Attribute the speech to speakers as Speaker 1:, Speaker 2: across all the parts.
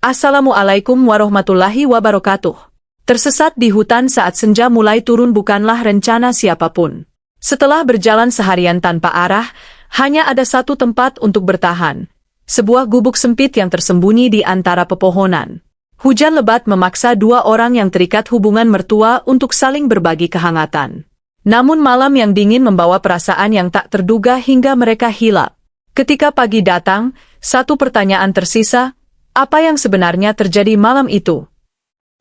Speaker 1: Assalamualaikum warahmatullahi wabarakatuh. Tersesat di hutan saat senja mulai turun bukanlah rencana siapapun. Setelah berjalan seharian tanpa arah, hanya ada satu tempat untuk bertahan. Sebuah gubuk sempit yang tersembunyi di antara pepohonan. Hujan lebat memaksa dua orang yang terikat hubungan mertua untuk saling berbagi kehangatan. Namun malam yang dingin membawa perasaan yang tak terduga hingga mereka hilap. Ketika pagi datang, satu pertanyaan tersisa, apa yang sebenarnya terjadi malam itu?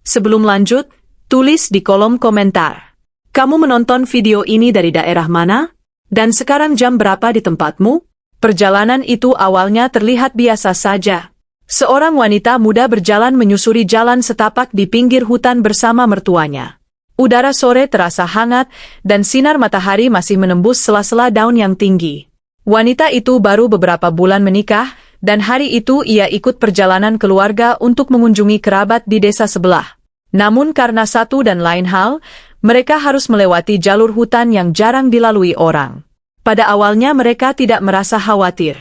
Speaker 1: Sebelum lanjut, tulis di kolom komentar. Kamu menonton video ini dari daerah mana? Dan sekarang jam berapa di tempatmu? Perjalanan itu awalnya terlihat biasa saja. Seorang wanita muda berjalan menyusuri jalan setapak di pinggir hutan bersama mertuanya. Udara sore terasa hangat, dan sinar matahari masih menembus sela-sela daun yang tinggi. Wanita itu baru beberapa bulan menikah, dan hari itu ia ikut perjalanan keluarga untuk mengunjungi kerabat di desa sebelah. Namun karena satu dan lain hal, mereka harus melewati jalur hutan yang jarang dilalui orang. Pada awalnya mereka tidak merasa khawatir.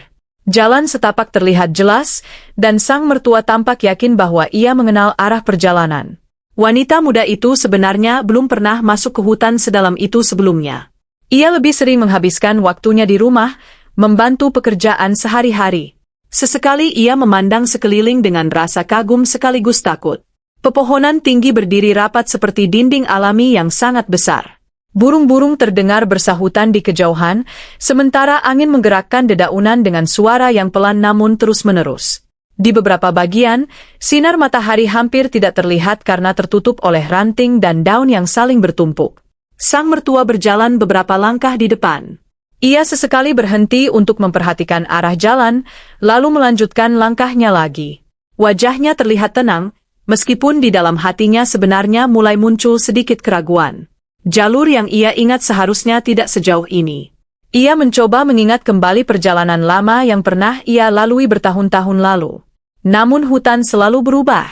Speaker 1: Jalan setapak terlihat jelas, dan sang mertua tampak yakin bahwa ia mengenal arah perjalanan. Wanita muda itu sebenarnya belum pernah masuk ke hutan sedalam itu sebelumnya. Ia lebih sering menghabiskan waktunya di rumah, membantu pekerjaan sehari-hari. Sesekali ia memandang sekeliling dengan rasa kagum sekaligus takut. Pepohonan tinggi berdiri rapat seperti dinding alami yang sangat besar. Burung-burung terdengar bersahutan di kejauhan, sementara angin menggerakkan dedaunan dengan suara yang pelan namun terus-menerus. Di beberapa bagian, sinar matahari hampir tidak terlihat karena tertutup oleh ranting dan daun yang saling bertumpuk. Sang mertua berjalan beberapa langkah di depan. Ia sesekali berhenti untuk memperhatikan arah jalan, lalu melanjutkan langkahnya lagi. Wajahnya terlihat tenang, meskipun di dalam hatinya sebenarnya mulai muncul sedikit keraguan. Jalur yang ia ingat seharusnya tidak sejauh ini. Ia mencoba mengingat kembali perjalanan lama yang pernah ia lalui bertahun-tahun lalu. Namun hutan selalu berubah.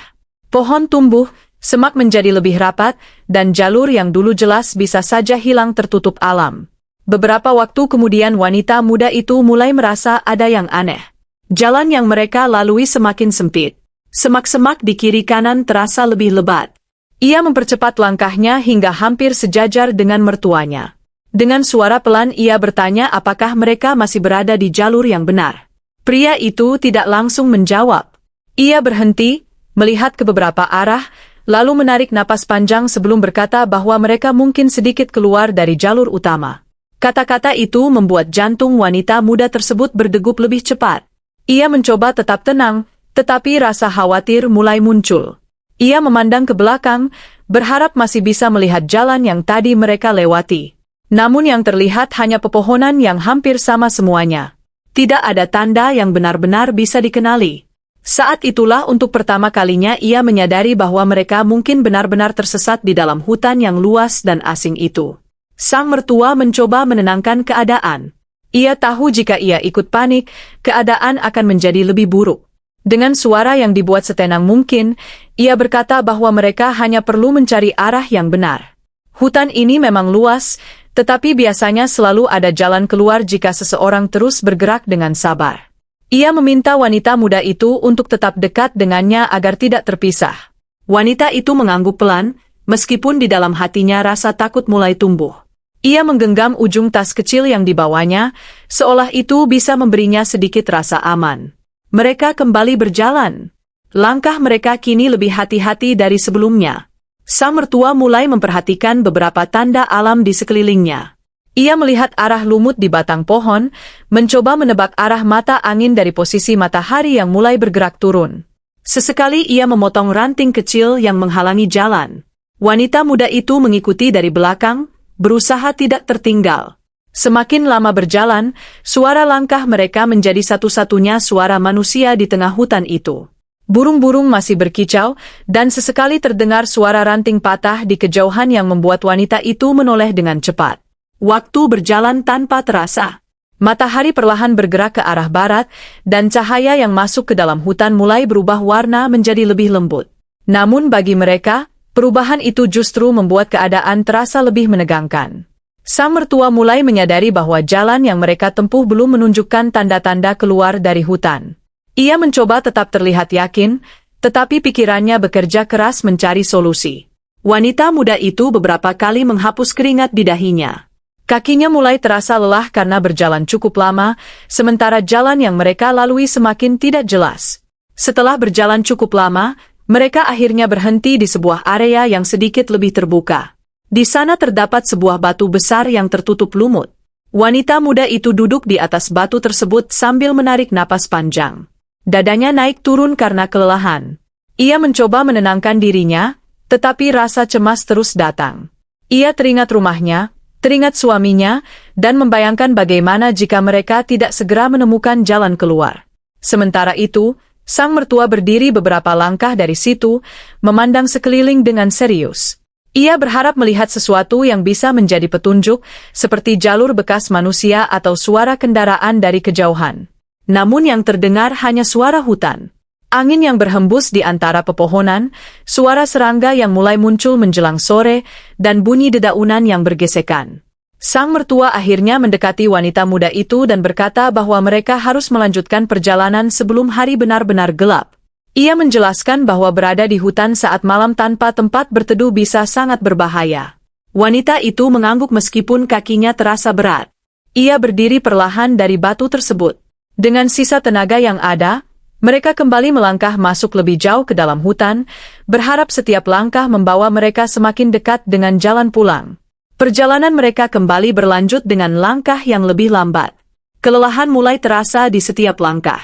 Speaker 1: Pohon tumbuh, semak menjadi lebih rapat, dan jalur yang dulu jelas bisa saja hilang tertutup alam. Beberapa waktu kemudian wanita muda itu mulai merasa ada yang aneh. Jalan yang mereka lalui semakin sempit. Semak-semak di kiri kanan terasa lebih lebat. Ia mempercepat langkahnya hingga hampir sejajar dengan mertuanya. Dengan suara pelan ia bertanya apakah mereka masih berada di jalur yang benar. Pria itu tidak langsung menjawab. Ia berhenti, melihat ke beberapa arah, lalu menarik napas panjang sebelum berkata bahwa mereka mungkin sedikit keluar dari jalur utama. Kata-kata itu membuat jantung wanita muda tersebut berdegup lebih cepat. Ia mencoba tetap tenang, tetapi rasa khawatir mulai muncul. Ia memandang ke belakang, berharap masih bisa melihat jalan yang tadi mereka lewati. Namun yang terlihat hanya pepohonan yang hampir sama semuanya. Tidak ada tanda yang benar-benar bisa dikenali. Saat itulah untuk pertama kalinya ia menyadari bahwa mereka mungkin benar-benar tersesat di dalam hutan yang luas dan asing itu. Sang mertua mencoba menenangkan keadaan. Ia tahu jika ia ikut panik, keadaan akan menjadi lebih buruk. Dengan suara yang dibuat setenang mungkin, ia berkata bahwa mereka hanya perlu mencari arah yang benar. Hutan ini memang luas, tetapi biasanya selalu ada jalan keluar jika seseorang terus bergerak dengan sabar. Ia meminta wanita muda itu untuk tetap dekat dengannya agar tidak terpisah. Wanita itu mengangguk pelan, meskipun di dalam hatinya rasa takut mulai tumbuh. Ia menggenggam ujung tas kecil yang dibawanya, seolah itu bisa memberinya sedikit rasa aman. Mereka kembali berjalan. Langkah mereka kini lebih hati-hati dari sebelumnya. Sang mertua mulai memperhatikan beberapa tanda alam di sekelilingnya. Ia melihat arah lumut di batang pohon, mencoba menebak arah mata angin dari posisi matahari yang mulai bergerak turun. Sesekali ia memotong ranting kecil yang menghalangi jalan. Wanita muda itu mengikuti dari belakang, berusaha tidak tertinggal. Semakin lama berjalan, suara langkah mereka menjadi satu-satunya suara manusia di tengah hutan itu. Burung-burung masih berkicau, dan sesekali terdengar suara ranting patah di kejauhan yang membuat wanita itu menoleh dengan cepat. Waktu berjalan tanpa terasa. Matahari perlahan bergerak ke arah barat, dan cahaya yang masuk ke dalam hutan mulai berubah warna menjadi lebih lembut. Namun bagi mereka, perubahan itu justru membuat keadaan terasa lebih menegangkan. Sang mertua mulai menyadari bahwa jalan yang mereka tempuh belum menunjukkan tanda-tanda keluar dari hutan. Ia mencoba tetap terlihat yakin, tetapi pikirannya bekerja keras mencari solusi. Wanita muda itu beberapa kali menghapus keringat di dahinya. Kakinya mulai terasa lelah karena berjalan cukup lama, sementara jalan yang mereka lalui semakin tidak jelas. Setelah berjalan cukup lama, mereka akhirnya berhenti di sebuah area yang sedikit lebih terbuka. Di sana terdapat sebuah batu besar yang tertutup lumut. Wanita muda itu duduk di atas batu tersebut sambil menarik napas panjang. Dadanya naik turun karena kelelahan. Ia mencoba menenangkan dirinya, tetapi rasa cemas terus datang. Ia teringat rumahnya, teringat suaminya, dan membayangkan bagaimana jika mereka tidak segera menemukan jalan keluar. Sementara itu, sang mertua berdiri beberapa langkah dari situ, memandang sekeliling dengan serius. Ia berharap melihat sesuatu yang bisa menjadi petunjuk, seperti jalur bekas manusia atau suara kendaraan dari kejauhan. Namun yang terdengar hanya suara hutan. Angin yang berhembus di antara pepohonan, suara serangga yang mulai muncul menjelang sore, dan bunyi dedaunan yang bergesekan. Sang mertua akhirnya mendekati wanita muda itu dan berkata bahwa mereka harus melanjutkan perjalanan sebelum hari benar-benar gelap. Ia menjelaskan bahwa berada di hutan saat malam tanpa tempat berteduh bisa sangat berbahaya. Wanita itu mengangguk meskipun kakinya terasa berat. Ia berdiri perlahan dari batu tersebut. Dengan sisa tenaga yang ada, mereka kembali melangkah masuk lebih jauh ke dalam hutan, berharap setiap langkah membawa mereka semakin dekat dengan jalan pulang. Perjalanan mereka kembali berlanjut dengan langkah yang lebih lambat. Kelelahan mulai terasa di setiap langkah.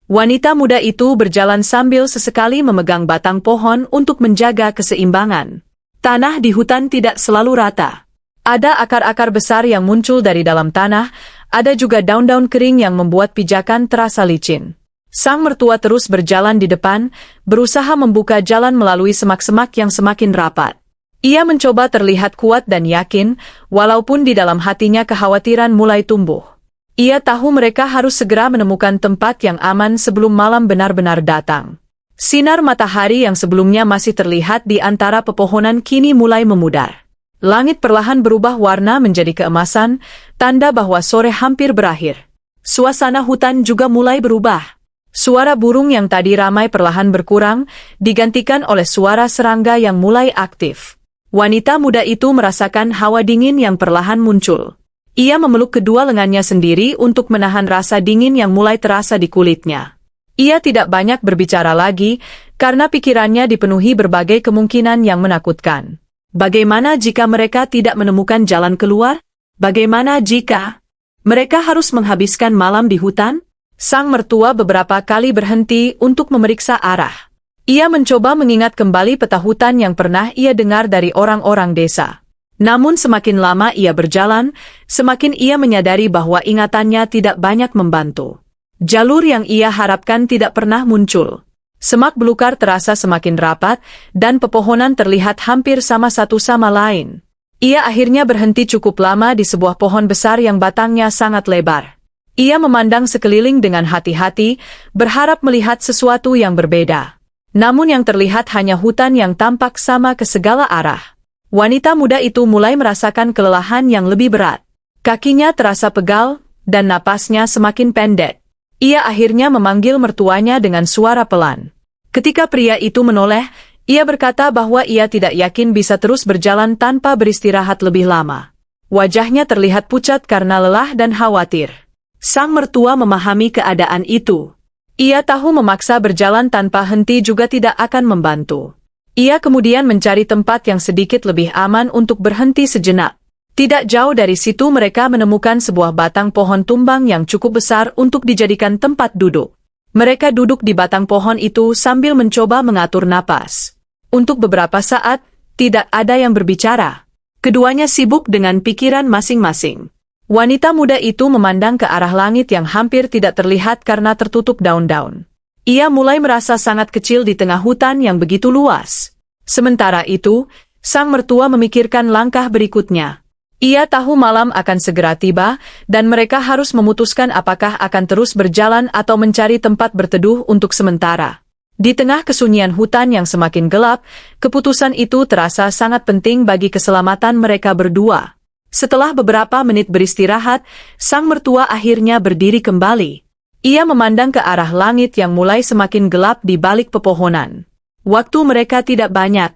Speaker 1: Wanita muda itu berjalan sambil sesekali memegang batang pohon untuk menjaga keseimbangan. Tanah di hutan tidak selalu rata. Ada akar-akar besar yang muncul dari dalam tanah, ada juga daun-daun kering yang membuat pijakan terasa licin. Sang mertua terus berjalan di depan, berusaha membuka jalan melalui semak-semak yang semakin rapat. Ia mencoba terlihat kuat dan yakin, walaupun di dalam hatinya kekhawatiran mulai tumbuh. Ia tahu mereka harus segera menemukan tempat yang aman sebelum malam benar-benar datang. Sinar matahari yang sebelumnya masih terlihat di antara pepohonan kini mulai memudar. Langit perlahan berubah warna menjadi keemasan, tanda bahwa sore hampir berakhir. Suasana hutan juga mulai berubah. Suara burung yang tadi ramai perlahan berkurang, digantikan oleh suara serangga yang mulai aktif. Wanita muda itu merasakan hawa dingin yang perlahan muncul. Ia memeluk kedua lengannya sendiri untuk menahan rasa dingin yang mulai terasa di kulitnya. Ia tidak banyak berbicara lagi, karena pikirannya dipenuhi berbagai kemungkinan yang menakutkan. Bagaimana jika mereka tidak menemukan jalan keluar? Bagaimana jika mereka harus menghabiskan malam di hutan? Sang mertua beberapa kali berhenti untuk memeriksa arah. Ia mencoba mengingat kembali peta hutan yang pernah ia dengar dari orang-orang desa. Namun semakin lama ia berjalan, semakin ia menyadari bahwa ingatannya tidak banyak membantu. Jalur yang ia harapkan tidak pernah muncul. Semak belukar terasa semakin rapat, dan pepohonan terlihat hampir sama satu sama lain. Ia akhirnya berhenti cukup lama di sebuah pohon besar yang batangnya sangat lebar. Ia memandang sekeliling dengan hati-hati, berharap melihat sesuatu yang berbeda. Namun yang terlihat hanya hutan yang tampak sama ke segala arah. Wanita muda itu mulai merasakan kelelahan yang lebih berat. Kakinya terasa pegal, dan napasnya semakin pendek. Ia akhirnya memanggil mertuanya dengan suara pelan. Ketika pria itu menoleh, ia berkata bahwa ia tidak yakin bisa terus berjalan tanpa beristirahat lebih lama. Wajahnya terlihat pucat karena lelah dan khawatir. Sang mertua memahami keadaan itu. Ia tahu memaksa berjalan tanpa henti juga tidak akan membantu. Ia kemudian mencari tempat yang sedikit lebih aman untuk berhenti sejenak. Tidak jauh dari situ mereka menemukan sebuah batang pohon tumbang yang cukup besar untuk dijadikan tempat duduk. Mereka duduk di batang pohon itu sambil mencoba mengatur napas. Untuk beberapa saat, tidak ada yang berbicara. Keduanya sibuk dengan pikiran masing-masing. Wanita muda itu memandang ke arah langit yang hampir tidak terlihat karena tertutup daun-daun. Ia mulai merasa sangat kecil di tengah hutan yang begitu luas. Sementara itu, sang mertua memikirkan langkah berikutnya. Ia tahu malam akan segera tiba, dan mereka harus memutuskan apakah akan terus berjalan atau mencari tempat berteduh untuk sementara. Di tengah kesunyian hutan yang semakin gelap, keputusan itu terasa sangat penting bagi keselamatan mereka berdua. Setelah beberapa menit beristirahat, sang mertua akhirnya berdiri kembali. Ia memandang ke arah langit yang mulai semakin gelap di balik pepohonan. Waktu mereka tidak banyak.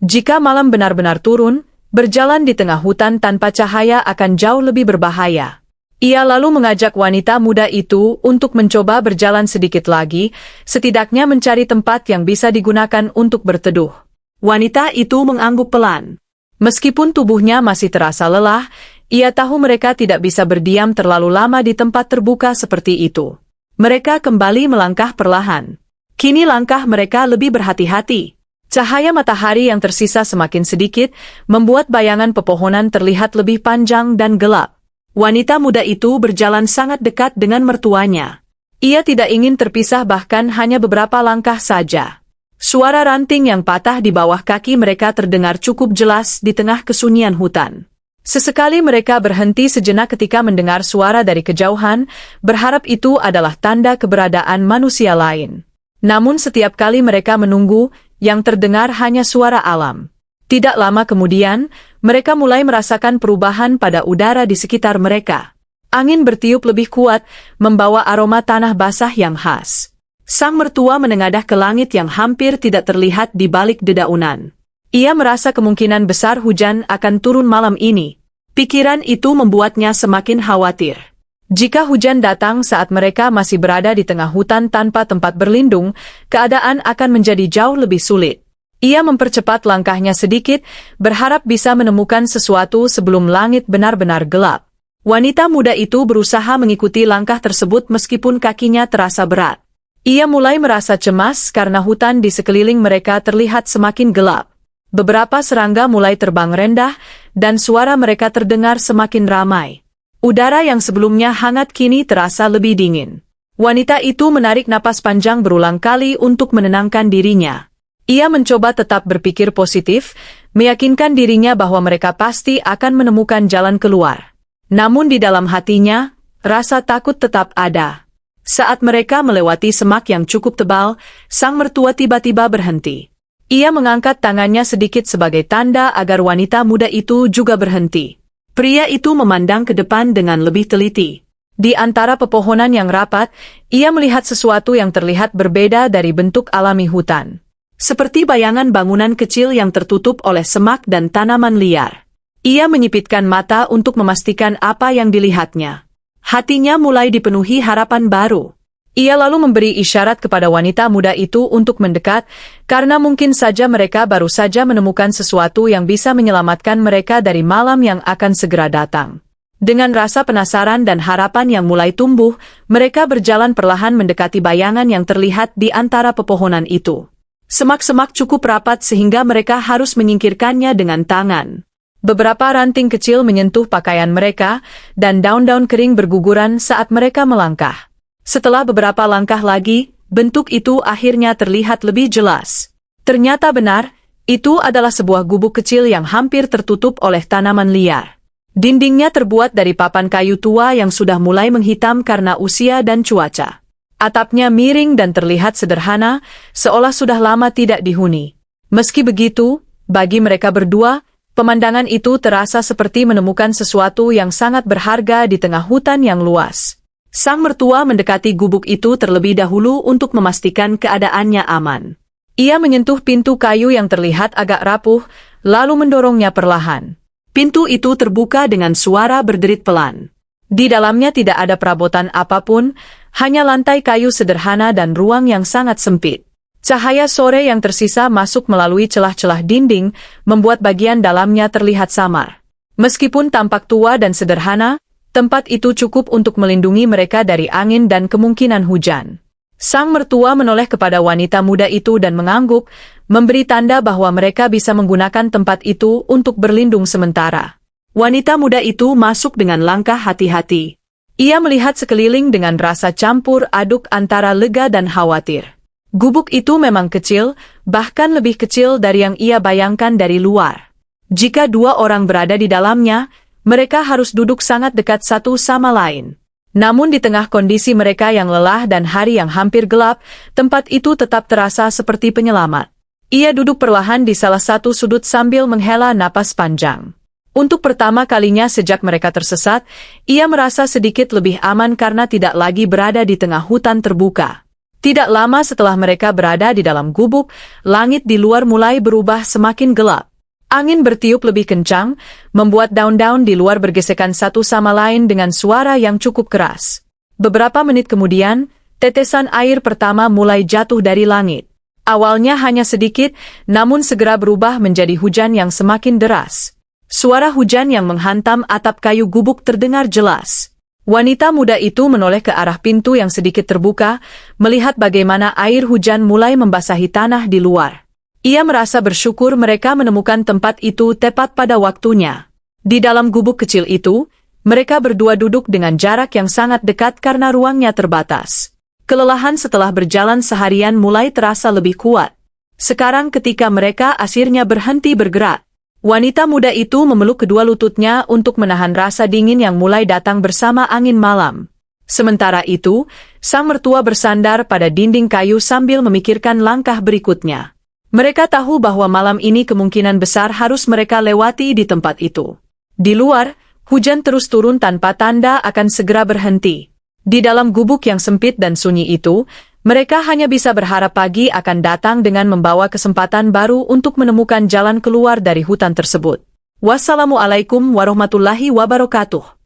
Speaker 1: Jika malam benar-benar turun, berjalan di tengah hutan tanpa cahaya akan jauh lebih berbahaya. Ia lalu mengajak wanita muda itu untuk mencoba berjalan sedikit lagi, setidaknya mencari tempat yang bisa digunakan untuk berteduh. Wanita itu mengangguk pelan. Meskipun tubuhnya masih terasa lelah, ia tahu mereka tidak bisa berdiam terlalu lama di tempat terbuka seperti itu. Mereka kembali melangkah perlahan. Kini langkah mereka lebih berhati-hati. Cahaya matahari yang tersisa semakin sedikit, membuat bayangan pepohonan terlihat lebih panjang dan gelap. Wanita muda itu berjalan sangat dekat dengan mertuanya. Ia tidak ingin terpisah bahkan hanya beberapa langkah saja. Suara ranting yang patah di bawah kaki mereka terdengar cukup jelas di tengah kesunyian hutan. Sesekali mereka berhenti sejenak ketika mendengar suara dari kejauhan, berharap itu adalah tanda keberadaan manusia lain. Namun setiap kali mereka menunggu, yang terdengar hanya suara alam. Tidak lama kemudian, mereka mulai merasakan perubahan pada udara di sekitar mereka. Angin bertiup lebih kuat, membawa aroma tanah basah yang khas. Sang mertua menengadah ke langit yang hampir tidak terlihat di balik dedaunan. Ia merasa kemungkinan besar hujan akan turun malam ini. Pikiran itu membuatnya semakin khawatir. Jika hujan datang saat mereka masih berada di tengah hutan tanpa tempat berlindung, keadaan akan menjadi jauh lebih sulit. Ia mempercepat langkahnya sedikit, berharap bisa menemukan sesuatu sebelum langit benar-benar gelap. Wanita muda itu berusaha mengikuti langkah tersebut meskipun kakinya terasa berat. Ia mulai merasa cemas karena hutan di sekeliling mereka terlihat semakin gelap. Beberapa serangga mulai terbang rendah, dan suara mereka terdengar semakin ramai. Udara yang sebelumnya hangat kini terasa lebih dingin. Wanita itu menarik napas panjang berulang kali untuk menenangkan dirinya. Ia mencoba tetap berpikir positif, meyakinkan dirinya bahwa mereka pasti akan menemukan jalan keluar. Namun di dalam hatinya, rasa takut tetap ada. Saat mereka melewati semak yang cukup tebal, sang mertua tiba-tiba berhenti. Ia mengangkat tangannya sedikit sebagai tanda agar wanita muda itu juga berhenti. Pria itu memandang ke depan dengan lebih teliti. Di antara pepohonan yang rapat, ia melihat sesuatu yang terlihat berbeda dari bentuk alami hutan. Seperti bayangan bangunan kecil yang tertutup oleh semak dan tanaman liar. Ia menyipitkan mata untuk memastikan apa yang dilihatnya. Hatinya mulai dipenuhi harapan baru. Ia lalu memberi isyarat kepada wanita muda itu untuk mendekat, karena mungkin saja mereka baru saja menemukan sesuatu yang bisa menyelamatkan mereka dari malam yang akan segera datang. Dengan rasa penasaran dan harapan yang mulai tumbuh, mereka berjalan perlahan mendekati bayangan yang terlihat di antara pepohonan itu. Semak-semak cukup rapat sehingga mereka harus menyingkirkannya dengan tangan. Beberapa ranting kecil menyentuh pakaian mereka, dan daun-daun kering berguguran saat mereka melangkah. Setelah beberapa langkah lagi, bentuk itu akhirnya terlihat lebih jelas. Ternyata benar, itu adalah sebuah gubuk kecil yang hampir tertutup oleh tanaman liar. Dindingnya terbuat dari papan kayu tua yang sudah mulai menghitam karena usia dan cuaca. Atapnya miring dan terlihat sederhana, seolah sudah lama tidak dihuni. Meski begitu, bagi mereka berdua, pemandangan itu terasa seperti menemukan sesuatu yang sangat berharga di tengah hutan yang luas. Sang mertua mendekati gubuk itu terlebih dahulu untuk memastikan keadaannya aman. Ia menyentuh pintu kayu yang terlihat agak rapuh, lalu mendorongnya perlahan. Pintu itu terbuka dengan suara berderit pelan. Di dalamnya tidak ada perabotan apapun, hanya lantai kayu sederhana dan ruang yang sangat sempit. Cahaya sore yang tersisa masuk melalui celah-celah dinding, membuat bagian dalamnya terlihat samar. Meskipun tampak tua dan sederhana, tempat itu cukup untuk melindungi mereka dari angin dan kemungkinan hujan. Sang mertua menoleh kepada wanita muda itu dan mengangguk, memberi tanda bahwa mereka bisa menggunakan tempat itu untuk berlindung sementara. Wanita muda itu masuk dengan langkah hati-hati. Ia melihat sekeliling dengan rasa campur aduk antara lega dan khawatir. Gubuk itu memang kecil, bahkan lebih kecil dari yang ia bayangkan dari luar. Jika dua orang berada di dalamnya, mereka harus duduk sangat dekat satu sama lain. Namun di tengah kondisi mereka yang lelah dan hari yang hampir gelap, tempat itu tetap terasa seperti penyelamat. Ia duduk perlahan di salah satu sudut sambil menghela napas panjang. Untuk pertama kalinya sejak mereka tersesat, ia merasa sedikit lebih aman karena tidak lagi berada di tengah hutan terbuka. Tidak lama setelah mereka berada di dalam gubuk, langit di luar mulai berubah semakin gelap. Angin bertiup lebih kencang, membuat daun-daun di luar bergesekan satu sama lain dengan suara yang cukup keras. Beberapa menit kemudian, tetesan air pertama mulai jatuh dari langit. Awalnya hanya sedikit, namun segera berubah menjadi hujan yang semakin deras. Suara hujan yang menghantam atap kayu gubuk terdengar jelas. Wanita muda itu menoleh ke arah pintu yang sedikit terbuka, melihat bagaimana air hujan mulai membasahi tanah di luar. Ia merasa bersyukur mereka menemukan tempat itu tepat pada waktunya. Di dalam gubuk kecil itu, mereka berdua duduk dengan jarak yang sangat dekat karena ruangnya terbatas. Kelelahan setelah berjalan seharian mulai terasa lebih kuat. Sekarang ketika mereka akhirnya berhenti bergerak, wanita muda itu memeluk kedua lututnya untuk menahan rasa dingin yang mulai datang bersama angin malam. Sementara itu, sang mertua bersandar pada dinding kayu sambil memikirkan langkah berikutnya. Mereka tahu bahwa malam ini kemungkinan besar harus mereka lewati di tempat itu. Di luar, hujan terus turun tanpa tanda akan segera berhenti. Di dalam gubuk yang sempit dan sunyi itu, mereka hanya bisa berharap pagi akan datang dengan membawa kesempatan baru untuk menemukan jalan keluar dari hutan tersebut. Wassalamualaikum warahmatullahi wabarakatuh.